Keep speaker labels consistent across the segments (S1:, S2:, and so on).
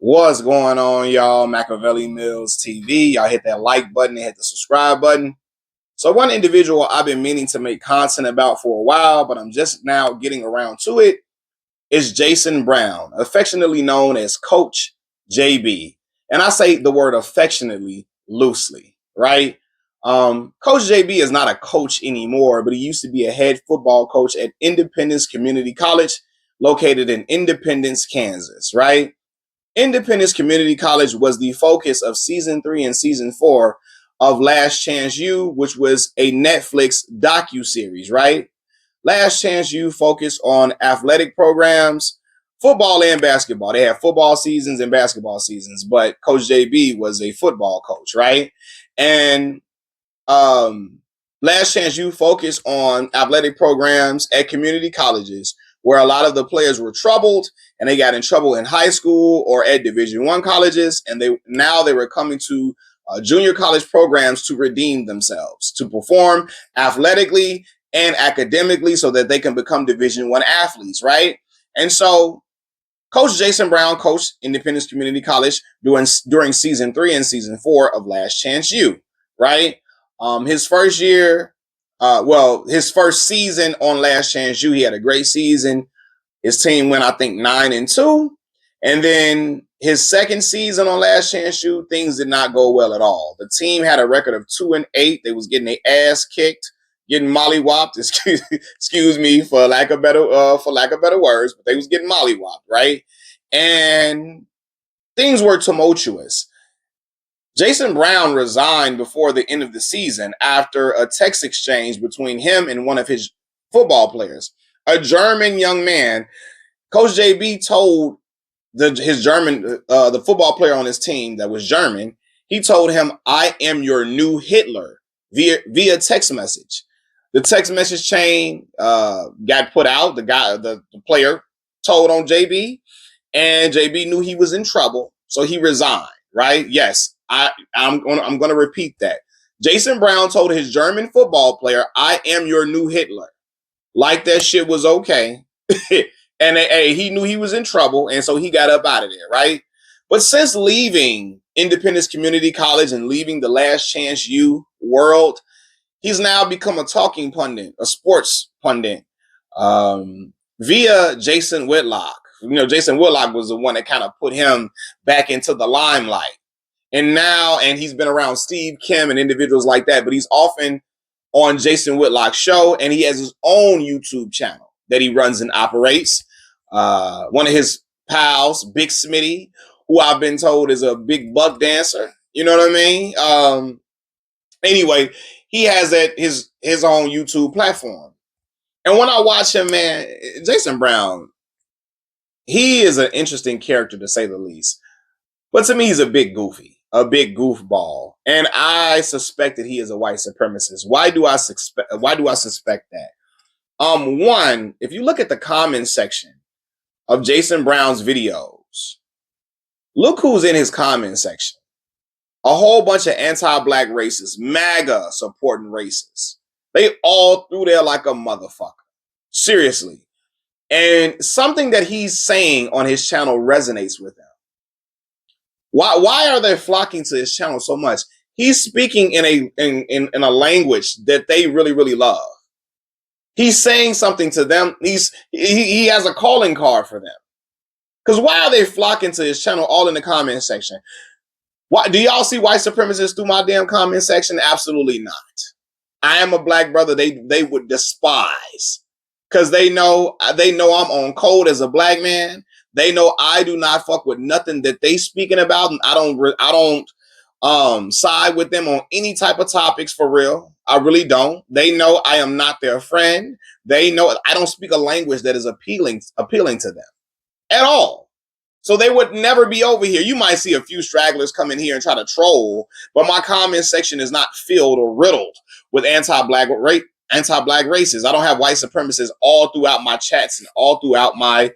S1: What's going on, y'all? Machiavelli Mills TV. Y'all hit that like button and hit the subscribe button. So one individual I've been meaning to make content about for a while, but I'm just now getting around to it, is Jason Brown, affectionately known as Coach JB. And I say the word affectionately loosely, right? Coach JB is not a coach anymore, but he used to be a head football coach at Independence Community College, located in Independence, Kansas, right? Independence Community College was the focus of season 3 and season 4 of Last Chance U, which was a Netflix docu-series, right? Last Chance U focused on athletic programs, football and basketball. They had football seasons and basketball seasons, but Coach JB was a football coach, right? And Last Chance U focused on athletic programs at community colleges where a lot of the players were troubled and they got in trouble in high school or at Division I colleges, and they were coming to junior college programs to redeem themselves, to perform athletically and academically so that they can become Division I athletes, right? And so Coach Jason Brown coached Independence Community College during season 3 and season 4 of Last Chance U, right? His first year, his first season on Last Chance U, he had a great season. His team went, I think, 9-2. And then his second season on Last Chance U, things did not go well at all. The team had a record of 2-8. They was getting their ass kicked, getting mollywopped. Excuse me for lack of better words, but they was getting mollywopped, right? And things were tumultuous. Jason Brown resigned before the end of the season after a text exchange between him and one of his football players, a German young man. Coach JB told the football player on his team that was German, he told him, "I am your new Hitler," via text message. The text message chain got put out. The player told on JB, and JB knew he was in trouble, so he resigned. Right? Yes, I'm going to repeat that. Jason Brown told his German football player, "I am your new Hitler." Like that shit was okay. And he knew he was in trouble, and so he got up out of there, right? But since leaving Independence Community College and leaving the Last Chance U world, he's now become a talking pundit, a sports pundit, via Jason Whitlock. Jason Whitlock was the one that kind of put him back into the limelight. And he's been around Steve Kim and individuals like that, but he's often on Jason Whitlock's show, and he has his own YouTube channel that he runs and operates. One of his pals, Big Smitty, who I've been told is a big buck dancer. You know what I mean? Anyway, he has his own YouTube platform. And when I watch him, man, Jason Brown, he is an interesting character to say the least. But to me, he's a big goofball. And I suspect that he is a white supremacist. Why do I suspect that? One, if you look at the comment section of Jason Brown's videos, look who's in his comment section. A whole bunch of anti-black racists, MAGA supporting racists. They all through there like a motherfucker. Seriously. And something that he's saying on his channel resonates with them. Why are they flocking to his channel so much? He's speaking in a language that they really, really love. He's saying something to them. He has a calling card for them. Because why are they flocking to his channel all in the comment section? Why do y'all see white supremacists through my damn comment section? Absolutely not. I am a black brother they would despise. Because they know I'm on code as a black man. They know I do not fuck with nothing that they speaking about, and I don't side with them on any type of topics for real. I really don't. They know I am not their friend. They know I don't speak a language that is appealing to them at all. So they would never be over here. You might see a few stragglers come in here and try to troll, but my comment section is not filled or riddled with anti-black races. I don't have white supremacists all throughout my chats and all throughout my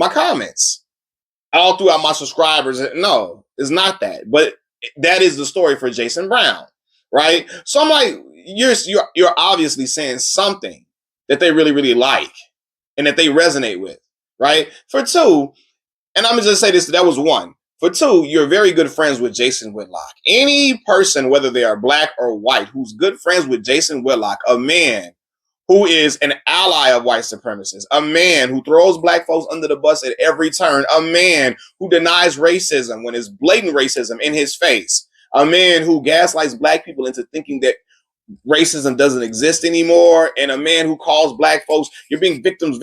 S1: comments, all throughout my subscribers. No, it's not that. But that is the story for Jason Brown, right? So I'm like, you're obviously saying something that they really, really like and that they resonate with, right? For two, And I'm gonna just say this: that was one. For two, you're very good friends with Jason Whitlock. Any person, whether they are black or white, who's good friends with Jason Whitlock, a man who is an ally of white supremacists, a man who throws black folks under the bus at every turn, a man who denies racism when it's blatant racism in his face, a man who gaslights black people into thinking that racism doesn't exist anymore, and a man who calls black folks, you're being victims,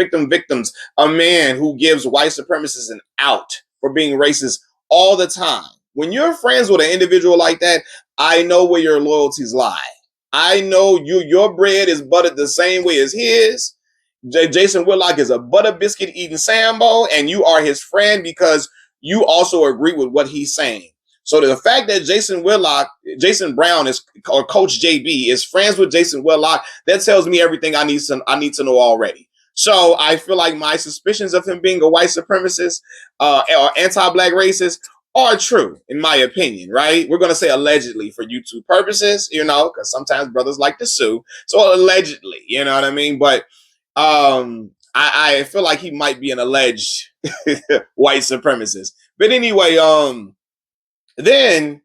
S1: a man who gives white supremacists an out for being racist all the time. When you're friends with an individual like that, I know where your loyalties lie. I know your bread is buttered the same way as his. Jason Whitlock is a butter biscuit eating Sambo, and you are his friend because you also agree with what he's saying. So the fact that Jason Brown is, or Coach JB is friends with Jason Whitlock, that tells me everything I need to know already. So I feel like my suspicions of him being a white supremacist or anti-black racist are true, in my opinion, right? We're going to say allegedly for YouTube purposes, because sometimes brothers like to sue. So allegedly, you know what I mean? But I feel like he might be an alleged white supremacist. But anyway, then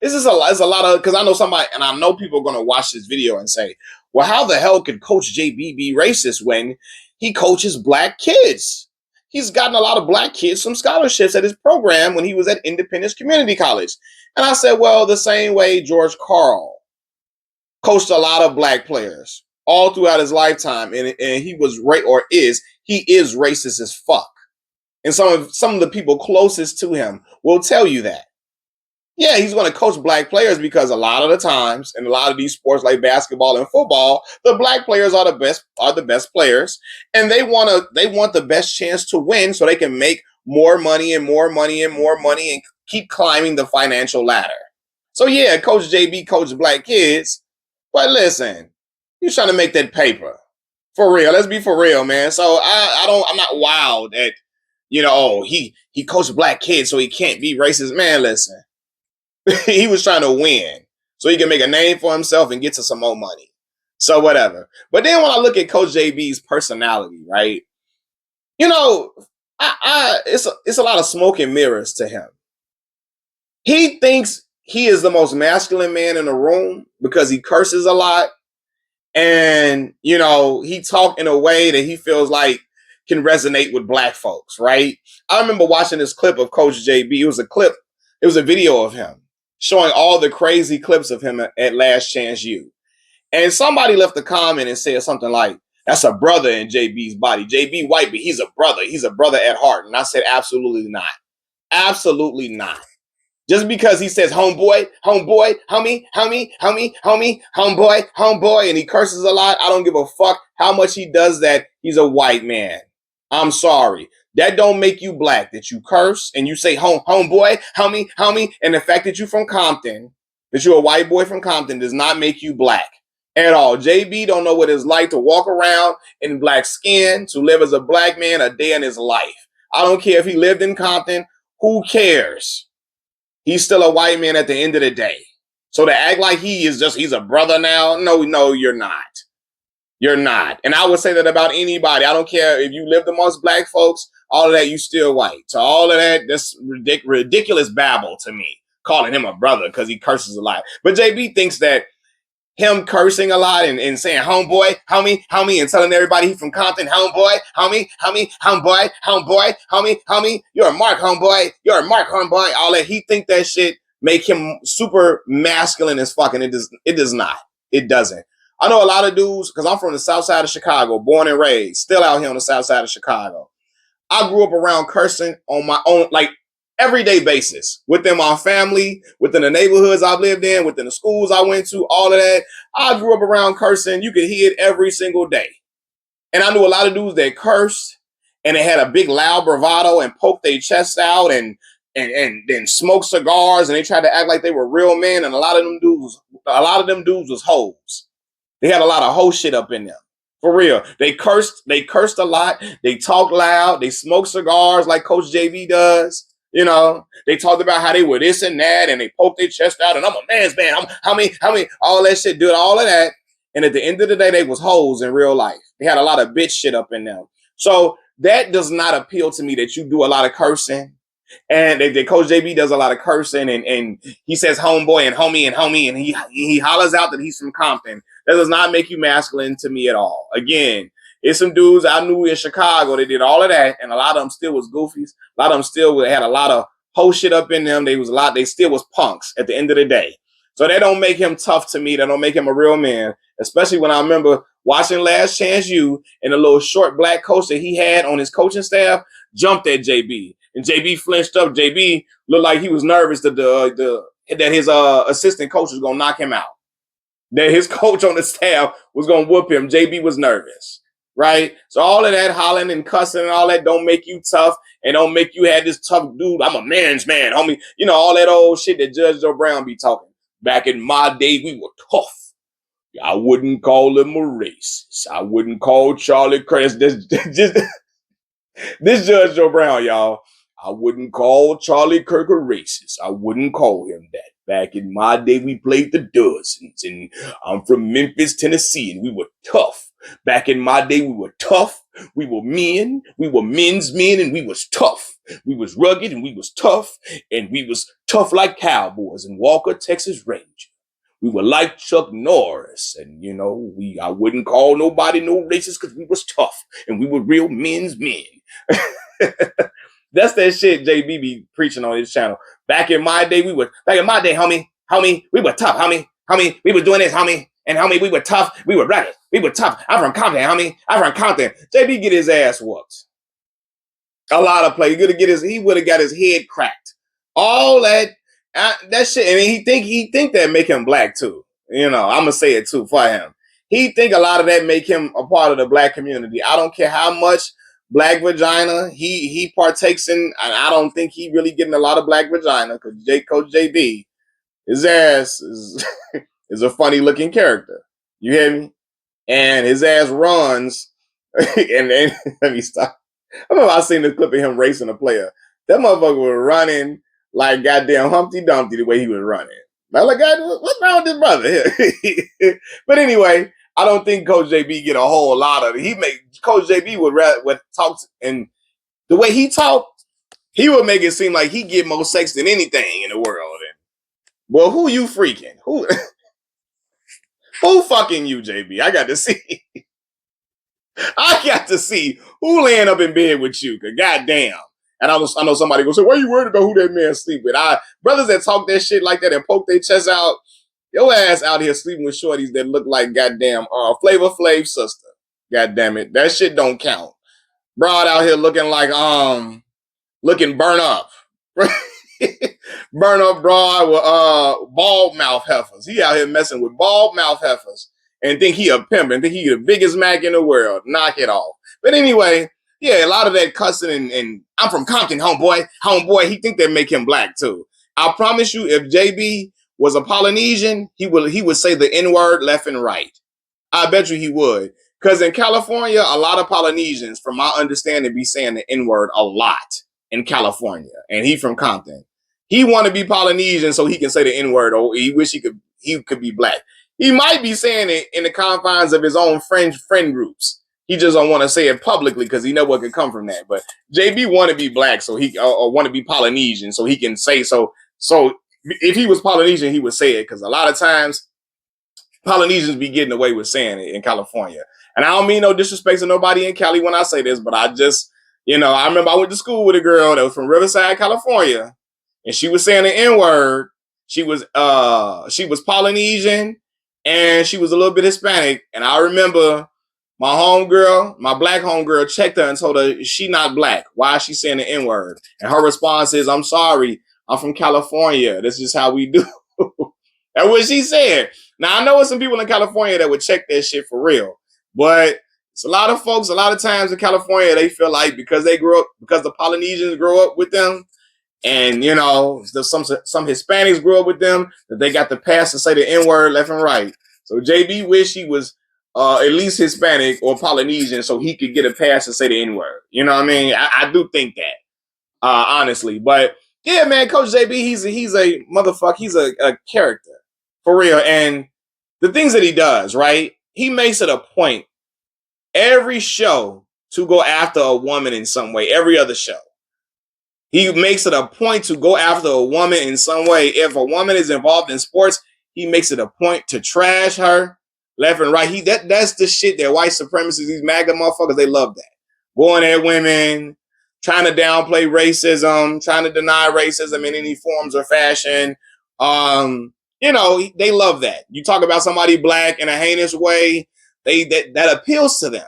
S1: this is a lot of, because I know somebody, and I know people are going to watch this video and say, well, how the hell could Coach JB be racist when he coaches black kids? He's gotten a lot of black kids some scholarships at his program when he was at Independence Community College. And I said, well, the same way George Karl coached a lot of black players all throughout his lifetime, and he was he is racist as fuck. And some of the people closest to him will tell you that. Yeah, he's going to coach black players because a lot of the times in a lot of these sports like basketball and football, the black players are the best players, and they want the best chance to win so they can make more money and more money and more money and keep climbing the financial ladder. So yeah, Coach JB coached black kids, but listen, he's trying to make that paper. For real. Let's be for real, man. So I'm not wild at, he coached black kids so he can't be racist. Man, listen. He was trying to win so he can make a name for himself and get to some more money. So whatever. But then when I look at Coach JB's personality, right? It's a lot of smoke and mirrors to him. He thinks he is the most masculine man in the room because he curses a lot. And, he talk in a way that he feels like can resonate with black folks, right? I remember watching this clip of Coach JB. It was a video of him showing all the crazy clips of him at Last Chance U. And somebody left a comment and said something like, that's a brother in JB's body. JB white, but he's a brother. He's a brother at heart. And I said, absolutely not. Absolutely not. Just because he says homeboy, homeboy, homie, homeboy, and he curses a lot, I don't give a fuck how much he does that. He's a white man. I'm sorry. That don't make you black. That you curse and you say homeboy, homie, and the fact that you're from Compton, that you're a white boy from Compton does not make you black at all. JB don't know what it's like to walk around in black skin, to live as a black man a day in his life. I don't care if he lived in Compton. Who cares? He's still a white man at the end of the day. So to act like he's a brother now, no, you're not. You're not. And I would say that about anybody. I don't care if you lived amongst black folks, all of that, you still white. So all of that, that's ridiculous babble to me, calling him a brother because he curses a lot. But JB thinks that him cursing a lot and saying homeboy, homie, and telling everybody he's from Compton, homeboy, homie, you're a mark, homeboy, all that. He think that shit make him super masculine as fucking. It does not. It doesn't. I know a lot of dudes, because I'm from the south side of Chicago, born and raised, still out here on the south side of Chicago. I grew up around cursing on my own, like, everyday basis, within my family, within the neighborhoods I've lived in, within the schools I went to, all of that. I grew up around cursing. You could hear it every single day. And I knew a lot of dudes that cursed and they had a big loud bravado and poked their chest out and then smoked cigars and they tried to act like they were real men. And a lot of them dudes was hoes. They had a lot of hoe shit up in them. For real. They cursed a lot. They talked loud. They smoked cigars like Coach JB does. They talked about how they were this and that, and they poked their chest out, and I'm a man's man. How many, all that shit, doing all of that. And at the end of the day, they was hoes in real life. They had a lot of bitch shit up in them. So that does not appeal to me, that you do a lot of cursing. And Coach JB does a lot of cursing, and he says homeboy and homie, and he hollers out that he's from Compton. That does not make you masculine to me at all. Again, it's some dudes I knew in Chicago that did all of that, and a lot of them still was goofies. A lot of them still had a lot of whole shit up in them. They still was punks at the end of the day. So that don't make him tough to me. That don't make him a real man. Especially when I remember watching Last Chance U, and the little short black coach that he had on his coaching staff jumped at JB. And JB flinched up. JB looked like he was nervous that that his assistant coach was gonna knock him out. That his coach on the staff was gonna whoop him. JB was nervous, right? So all of that hollering and cussing and all that don't make you tough, and don't make you have this tough dude. I'm a man's man, homie. You know, all that old shit that Judge Joe Brown be talking. Back in my day, we were tough. I wouldn't call him a racist. I wouldn't call Charlie Kirk. This Judge Joe Brown, y'all. I wouldn't call Charlie Kirk a racist. I wouldn't call him that. Back in my day, we played the Dozens, and I'm from Memphis, Tennessee, and we were tough. Back in my day, we were tough. We were men. We were men's men, and we was tough. We was rugged, and we was tough, and we was tough like cowboys and Walker, Texas Ranger. We were like Chuck Norris, and you know, I wouldn't call nobody no racist because we was tough, and we were real men's men. That's that shit JB be preaching on his channel. Back in my day, homie, we were tough, homie, we were doing this, homie, and homie, we were tough, we were rugged, we were tough. I'm from Compton, homie, I'm from Compton. JB get his ass whooped. A lot of play. He would have got his head cracked. All that shit. I mean, he think that make him black too. You know, I'm gonna say it too for him. He think a lot of that make him a part of the black community. I don't care how much black vagina he partakes in, and I don't think he really getting a lot of black vagina because Coach JB, his ass is a funny looking character. You hear me? And his ass runs. and let me stop. I remember I seen the clip of him racing a player. That motherfucker was running like goddamn Humpty Dumpty the way he was running. I'm like, God, what's wrong with this brother? But anyway, I don't think Coach JB get a whole lot of it. Coach JB would talk, and the way he talked, he would make it seem like he get more sex than anything in the world. And, well, who you freaking? Who fucking you, JB? I got to see. I got to see who laying up in bed with you. Cause goddamn. And I know somebody gonna say, "Why are you worried about who that man sleep with?" Brothers that talk that shit like that and poke their chest out, your ass out here sleeping with shorties that look like goddamn Flavor Flav sister. God damn it, that shit don't count. Broad out here looking like looking burnt up. Burn up broad with bald mouth heifers. He out here messing with bald mouth heifers and think he a pimp and think he the biggest Mac in the world. Knock it off. But anyway, yeah, a lot of that cussing and I'm from Compton, homeboy. He think that make him black too. I promise you, if JB was a Polynesian, he would say the N-word left and right. I bet you he would. Because in California, a lot of Polynesians, from my understanding, be saying the N-word a lot in California. And he from Compton. He want to be Polynesian so he can say the N-word. Or he wish he could be black. He might be saying it in the confines of his own friend groups. He just don't want to say it publicly because he know what could come from that. But JB want to be black, so he or want to be Polynesian, so he can say so. So if he was Polynesian, he would say it because a lot of times Polynesians be getting away with saying it in California. And I don't mean no disrespect to nobody in Cali when I say this, but I just, I remember I went to school with a girl that was from Riverside, California, and she was saying the N-word. She was Polynesian and she was a little bit Hispanic. And I remember my black homegirl checked her and told her she not black. Why is she saying the N-word? And her response is, "I'm sorry, I'm from California. This is how we do." That's what she said. Now, I know there's some people in California that would check that shit for real. But it's a lot of folks, a lot of times in California, they feel like because the Polynesians grow up with them, and, some Hispanics grew up with them, that they got the pass to say the N-word left and right. So JB wish he was at least Hispanic or Polynesian so he could get a pass to say the N-word. You know what I mean? I do think that, honestly. But, yeah, man, Coach JB, he's a motherfucker. He's a character, for real. And the things that he does, right? He makes it a point every show to go after a woman in some way. Every other show, he makes it a point to go after a woman in some way. If a woman is involved in sports, he makes it a point to trash her left and right. That's the shit that white supremacists, these MAGA motherfuckers, they love that. Going at women, trying to downplay racism, trying to deny racism in any forms or fashion. They love that. You talk about somebody black in a heinous way, that appeals to them.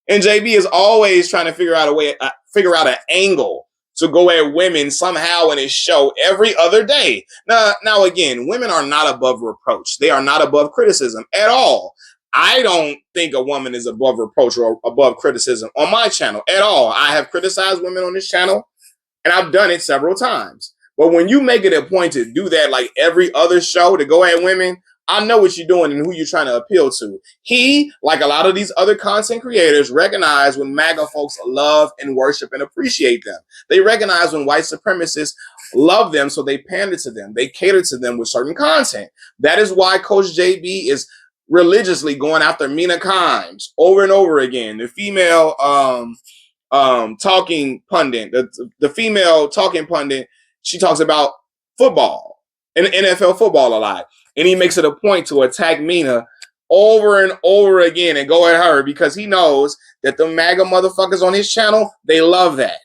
S1: And JB is always trying to figure out an angle to go at women somehow in his show every other day. Now again, women are not above reproach. They are not above criticism at all. I don't think a woman is above reproach or above criticism on my channel at all. I have criticized women on this channel, and I've done it several times. But when you make it a point to do that like every other show, to go at women, I know what you're doing and who you're trying to appeal to. He, like a lot of these other content creators, recognize when MAGA folks love and worship and appreciate them. They recognize when white supremacists love them, so they pander to them. They cater to them with certain content. That is why Coach JB is religiously going after Mina Kimes over and over again. The female talking pundit, the female talking pundit, she talks about football and NFL football a lot. And he makes it a point to attack Mina over and over again and go at her because he knows that the MAGA motherfuckers on his channel, they love that.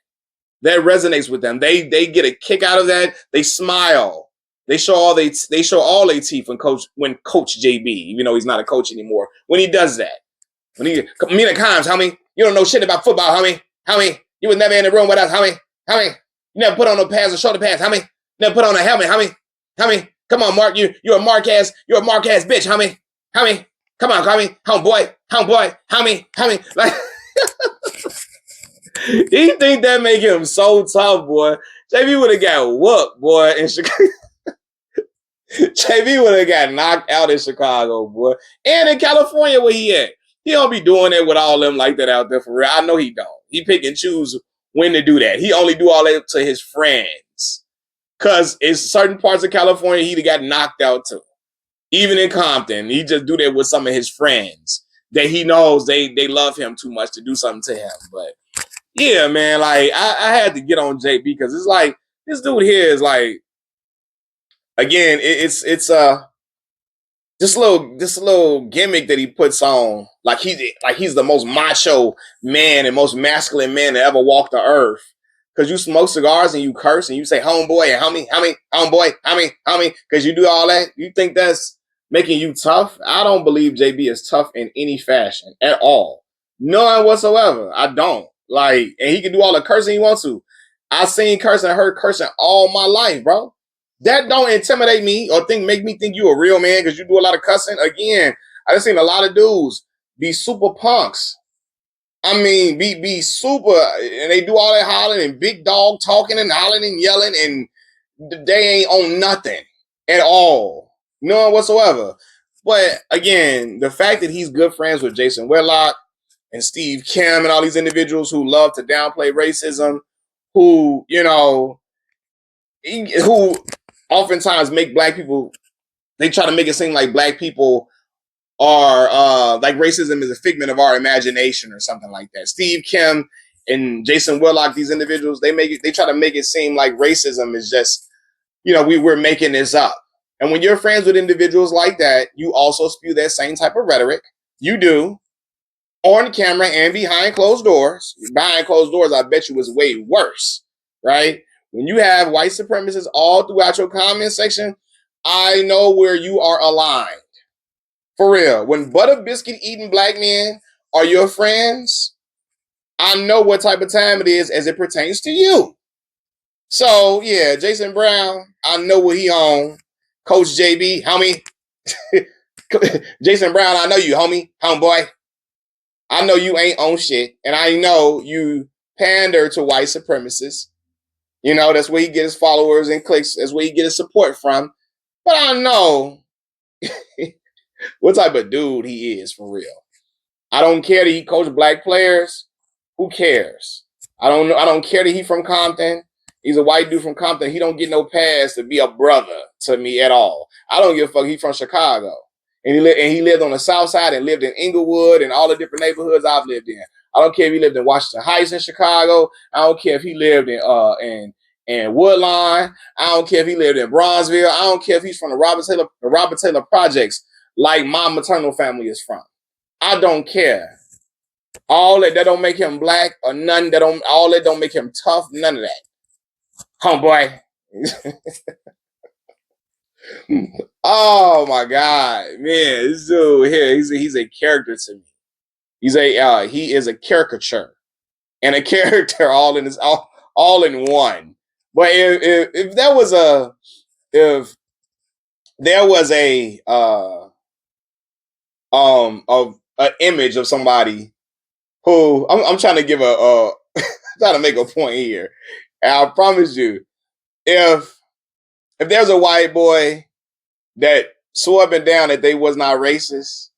S1: That resonates with them. They get a kick out of that. They smile. They show all their teeth when Coach JB, even though he's not a coach anymore, when he does that. When he Mina Kimes, homie, you don't know shit about football, homie. You was never in the room with us, homie. You never put on no pads or shoulder pads, homie. Never put on a helmet, homie. Come on, Mark. You're a Mark ass bitch, homie. Come on, homie. Like he think that make him so tough, boy. JB would have got whooped, boy, in Chicago. JB would have got knocked out in Chicago, boy. And in California where he at. He don't be doing it with all them like that out there for real. I know he don't. He pick and choose when to do that. He only do all that to his friends. Because in certain parts of California, he got knocked out too. Even in Compton, he just do that with some of his friends that he knows they love him too much to do something to him. But yeah, man, like I had to get on JB because it's like this dude here is like, again, it's this little gimmick that he puts on, like he's the most macho man and most masculine man to ever walk the earth. Because you smoke cigars and you curse and you say homeboy and homie, because you do all that. You think that's making you tough? I don't believe JB is tough in any fashion at all. None whatsoever. I don't. Like, and he can do all the cursing he wants to. I've seen cursing and heard cursing all my life, bro. That don't intimidate me or make me think you a real man because you do a lot of cussing. Again, I just seen a lot of dudes be super punks. I mean, be super, and they do all that hollering and big dog talking and hollering and yelling, and they ain't on nothing at all. None whatsoever. But again, the fact that he's good friends with Jason Whitlock and Steve Kim and all these individuals who love to downplay racism, who oftentimes make black people, they try to make it seem like black people are like racism is a figment of our imagination or something like that. Steve Kim and Jason Whitlock, these individuals, they try to make it seem like racism is just, we're making this up. And when you're friends with individuals like that, you also spew that same type of rhetoric. You do on camera and behind closed doors. Behind closed doors, I bet you was way worse, right? When you have white supremacists all throughout your comment section, I know where you are aligned. For real. When butter biscuit eating black men are your friends, I know what type of time it is as it pertains to you. So, yeah, Jason Brown, I know what he on. Coach JB, homie. Jason Brown, I know you, homeboy. I know you ain't on shit. And I know you pander to white supremacists. That's where he get his followers and clicks. That's where he get his support from. But I know what type of dude he is for real. I don't care that he coached black players. Who cares? I don't care that he from Compton. He's a white dude from Compton. He don't get no pass to be a brother to me at all. I don't give a fuck. He from Chicago. And he lived on the south side and lived in Inglewood and all the different neighborhoods I've lived in. I don't care if he lived in Washington Heights in Chicago. I don't care if he lived in Woodlawn. I don't care if he lived in Bronzeville. I don't care if he's from the Robert Taylor Projects, like my maternal family is from. I don't care. All that don't make him black or none that don't all that don't make him tough. None of that. Homeboy. Oh my God, man, this dude here, he's a character to me. He is a caricature and a character all in one. But if there was a if there was a of an image of somebody who I'm trying to give trying to make a point here. And I promise you, if there's a white boy that swore up and down that they was not racist,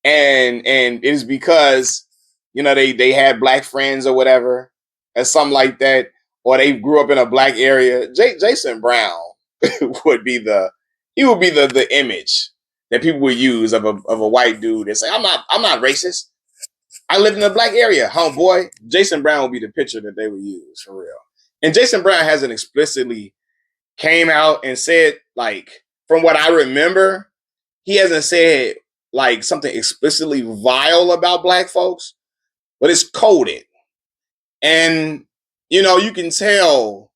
S1: and it is because they had black friends or whatever, or something like that, or they grew up in a black area, Jason Brown would be the image that people would use of a white dude and say, I'm not racist. I live in a black area, homeboy. Jason Brown would be the picture that they would use for real. And Jason Brown hasn't explicitly came out and said, like, from what I remember, he hasn't said like something explicitly vile about black folks, but it's coded. And you can tell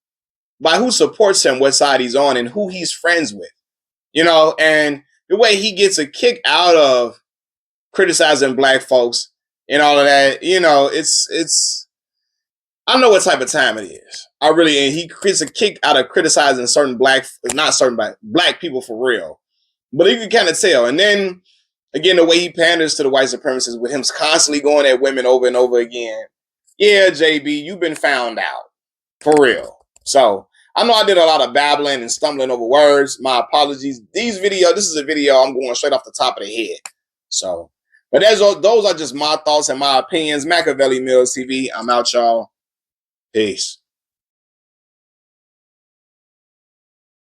S1: by who supports him, what side he's on, and who he's friends with. And the way he gets a kick out of criticizing black folks and all of that, it's I know what type of time it is. I really, and he gets a kick out of criticizing not certain black people for real. But you can kind of tell. And then again, the way he panders to the white supremacists with him constantly going at women over and over again. Yeah, JB, you've been found out for real. So I know I did a lot of babbling and stumbling over words. My apologies. This is a video I'm going straight off the top of the head. So, but those are just my thoughts and my opinions. Machiavelli Mills TV. I'm out, y'all. Peace.